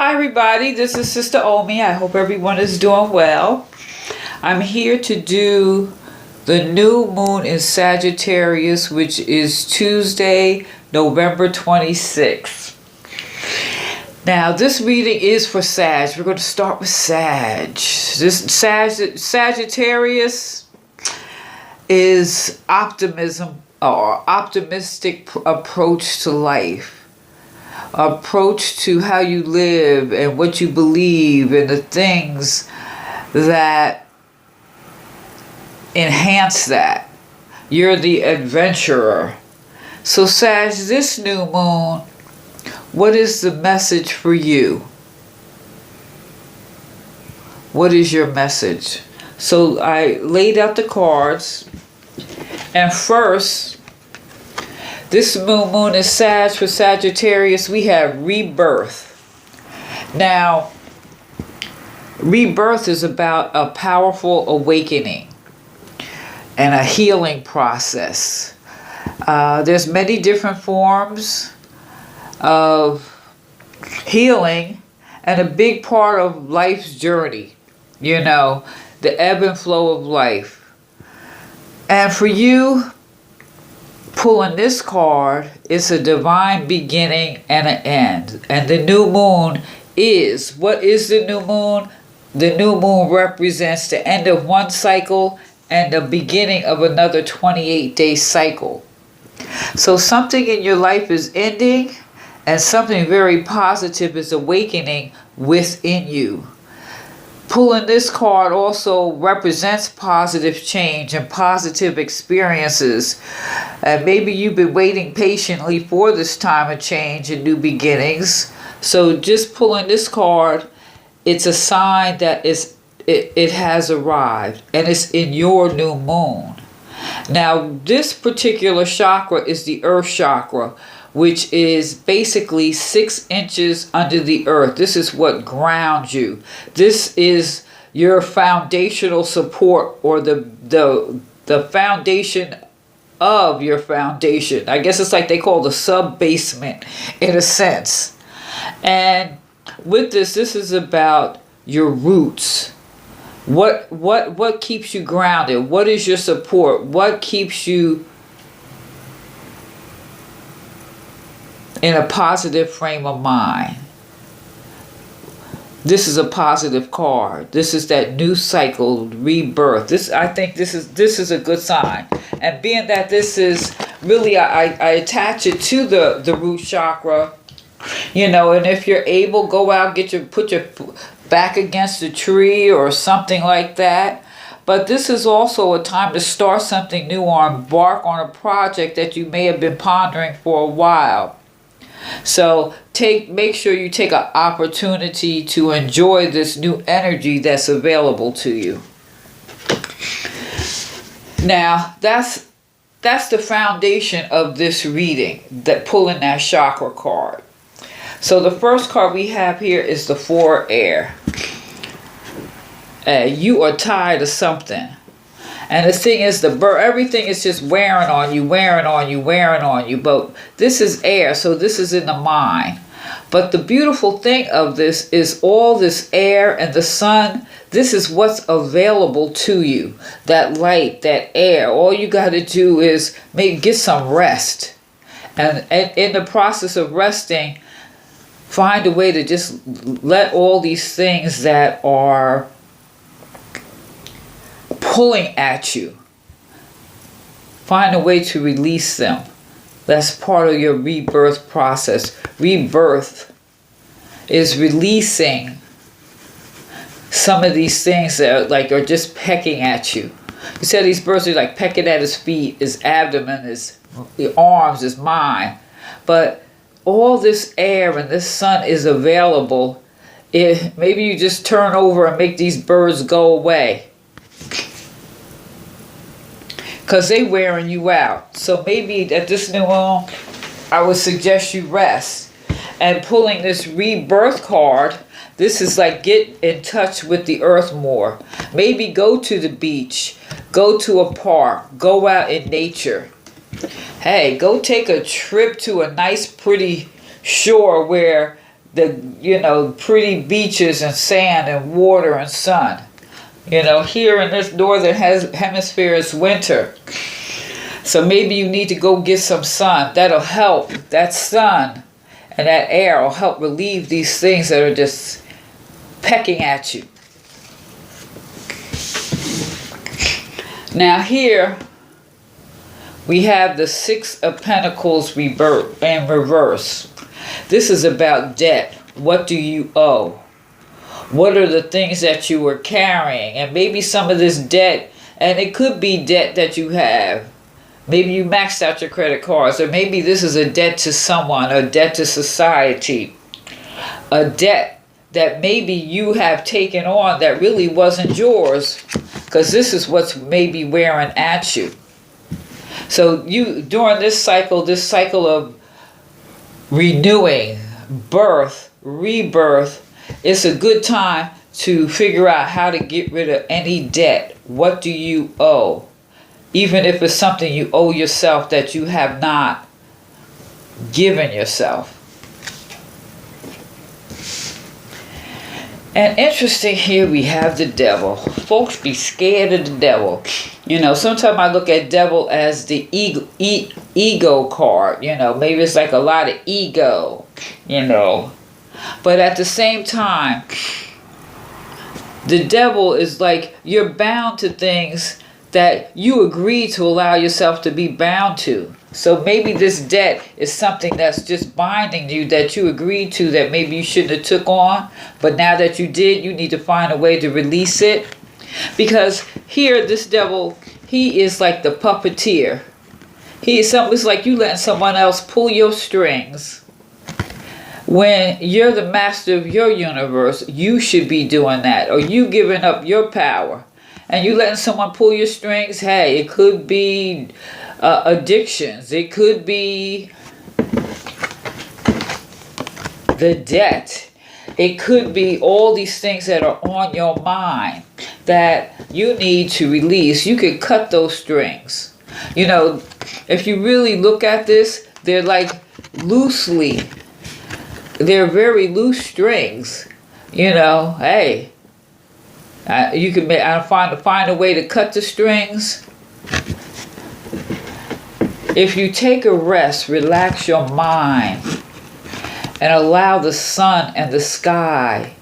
Hi everybody, this is Sister Omi. I hope everyone is doing well. I'm here to do the new moon in Sagittarius, which is Tuesday, November 26th. Now, this reading is for Sag. We're going to start with Sag. Sagittarius is optimism or optimistic approach to life. Approach to how you live and what you believe and the things that enhance that. You're the adventurer. So Sag, this new moon, what is the message for you? What is your message? So I laid out the cards, and first, this moon is Sag for Sagittarius. We have rebirth. Now, rebirth is about a powerful awakening and a healing process. There's many different forms of healing and a big part of life's journey. You know, the ebb and flow of life. And for you, pulling this card, it's a divine beginning and an end. And the new moon is, what is the new moon? The new moon represents the end of one cycle and the beginning of another 28-day cycle. So something in your life is ending and something very positive is awakening within you. Pulling this card also represents positive change and positive experiences. And maybe you've been waiting patiently for this time of change and new beginnings. So just pulling this card, it's a sign that it has arrived and it's in your new moon. Now, this particular chakra is the earth chakra, which is basically 6 inches under the earth. This is what grounds you. This is your foundational support, or the foundation of your foundation. I guess it's like they call the sub-basement in a sense. And with this is about your roots. What keeps you grounded? What is your support? What keeps you in a positive frame of mind? This is a positive card. This is that new cycle, rebirth. I think this is a good sign. And being that this is really, I attach it to the root chakra, you know, and if you're able, go out, put your back against a tree or something like that. But this is also a time to start something new or embark on a project that you may have been pondering for a while. So make sure you take an opportunity to enjoy this new energy that's available to you. Now, that's the foundation of this reading, that pulling that chakra card. So the first card we have here is the 4 air. You are tired of something. And the thing is, everything is just wearing on you. But this is air, so this is in the mind. But the beautiful thing of this is all this air and the sun, this is what's available to you. That light, that air. All you got to do is get some rest. And in the process of resting, find a way to just let all these things that are pulling at you, find a way to release them. That's part of your rebirth process. Rebirth is releasing some of these things that are just pecking at you. You said these birds are like pecking at his feet, his abdomen, his arms, his mind. But all this air and this sun is available. Maybe you just turn over and make these birds go away, because they wearing you out. So maybe at this new moon, I would suggest you rest. And pulling this rebirth card, this is like get in touch with the earth more. Maybe go to the beach, go to a park, go out in nature. Hey, go take a trip to a nice, pretty shore where the pretty beaches and sand and water and sun. Here in this northern hemisphere it's winter. So maybe you need to go get some sun. That'll help. That sun and that air will help relieve these things that are just pecking at you. Now here we have the Six of Pentacles in reverse. This is about debt. What do you owe? What are the things that you were carrying? And maybe some of this debt, and it could be debt that you have. Maybe you maxed out your credit cards, or maybe this is a debt to someone, a debt to society, a debt that maybe you have taken on that really wasn't yours, because this is what's maybe wearing at you. So you, during this cycle of renewing, birth, rebirth, it's a good time to figure out how to get rid of any debt. What do you owe? Even if it's something you owe yourself that you have not given yourself. And interesting, here we have the devil. Folks be scared of the devil. Sometimes I look at devil as the ego card. Maybe it's like a lot of ego, But at the same time, the devil is like you're bound to things that you agree to allow yourself to be bound to. So maybe this debt is something that's just binding you, that you agreed to, that maybe you shouldn't have took on. But now that you did, you need to find a way to release it. Because here, this devil, he is like the puppeteer. It's like you letting someone else pull your strings. When you're the master of your universe, you should be doing that. Or you giving up your power. And you letting someone pull your strings. Hey, it could be addictions. It could be the debt. It could be all these things that are on your mind that you need to release. You could cut those strings. If you really look at this, they're like they're very loose strings. Hey. You can find a way to cut the strings. If you take a rest, relax your mind, and allow the sun and the sky,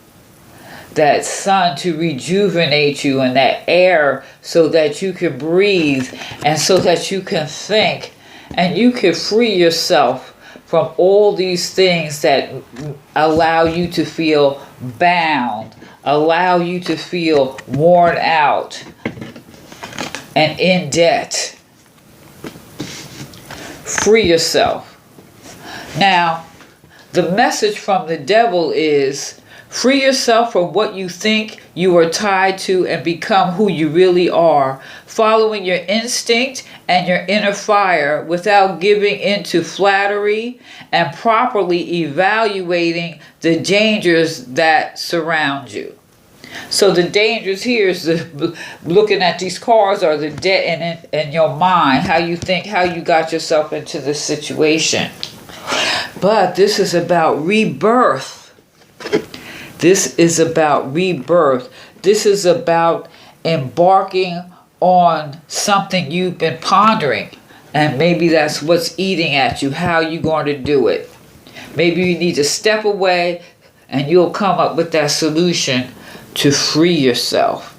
that sun to rejuvenate you, and that air so that you can breathe and so that you can think, and you can free yourself from all these things that allow you to feel bound, allow you to feel worn out and in debt. Free yourself. Now, the message from the devil is free yourself from what you think you are tied to and become who you really are, following your instinct and your inner fire without giving into flattery, and properly evaluating the dangers that surround you. So the dangers here is looking at these cards are the debt in your mind, how you think, how you got yourself into this situation. But this is about rebirth. This is about rebirth. This is about embarking on something you've been pondering. And maybe that's what's eating at you. How you going to do it? Maybe you need to step away and you'll come up with that solution to free yourself.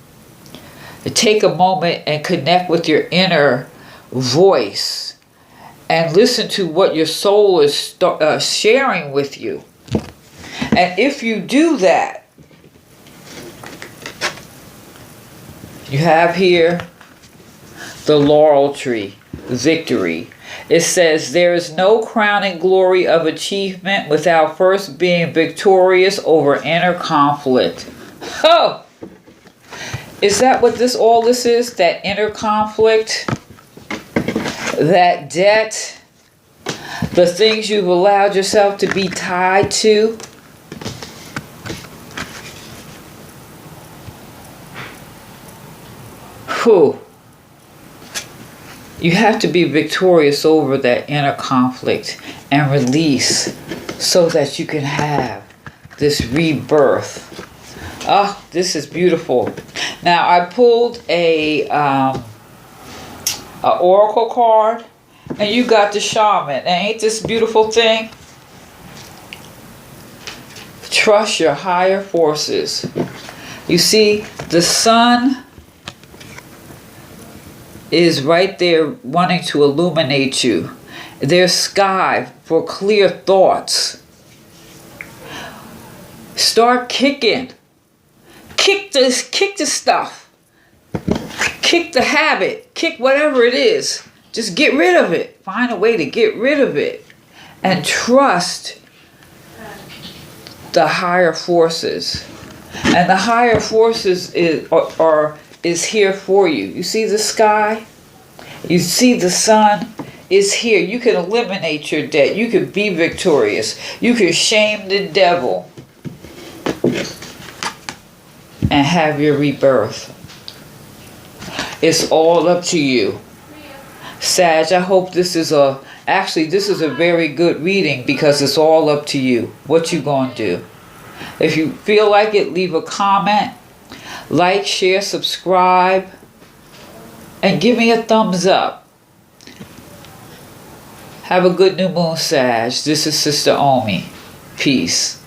Take a moment and connect with your inner voice and listen to what your soul is sharing with you. And if you do that, you have here the laurel tree, victory. It says, there is no crowning glory of achievement without first being victorious over inner conflict. Oh! Is that what all this is? That inner conflict? That debt? The things you've allowed yourself to be tied to? Whew. You have to be victorious over that inner conflict and release so that you can have this rebirth. Oh, this is beautiful. Now I pulled a oracle card, and you got the shaman. And ain't this beautiful thing? Trust your higher forces. You see, the sun is right there wanting to illuminate you. There's sky for clear thoughts. Start kicking. Kick the stuff. Kick the habit. Kick whatever it is. Just get rid of it. Find a way to get rid of it. And trust the higher forces. And the higher forces is here for you. You see the sky? You see the sun is here. You can eliminate your debt. You can be victorious. You can shame the devil and have your rebirth. It's all up to you. Sag, I hope this is a very good reading, because it's all up to you. What you gonna do? If you feel like it, leave a comment, like, share, subscribe, and give me a thumbs up. Have a good new moon, Sag. This is Sister Omi. Peace.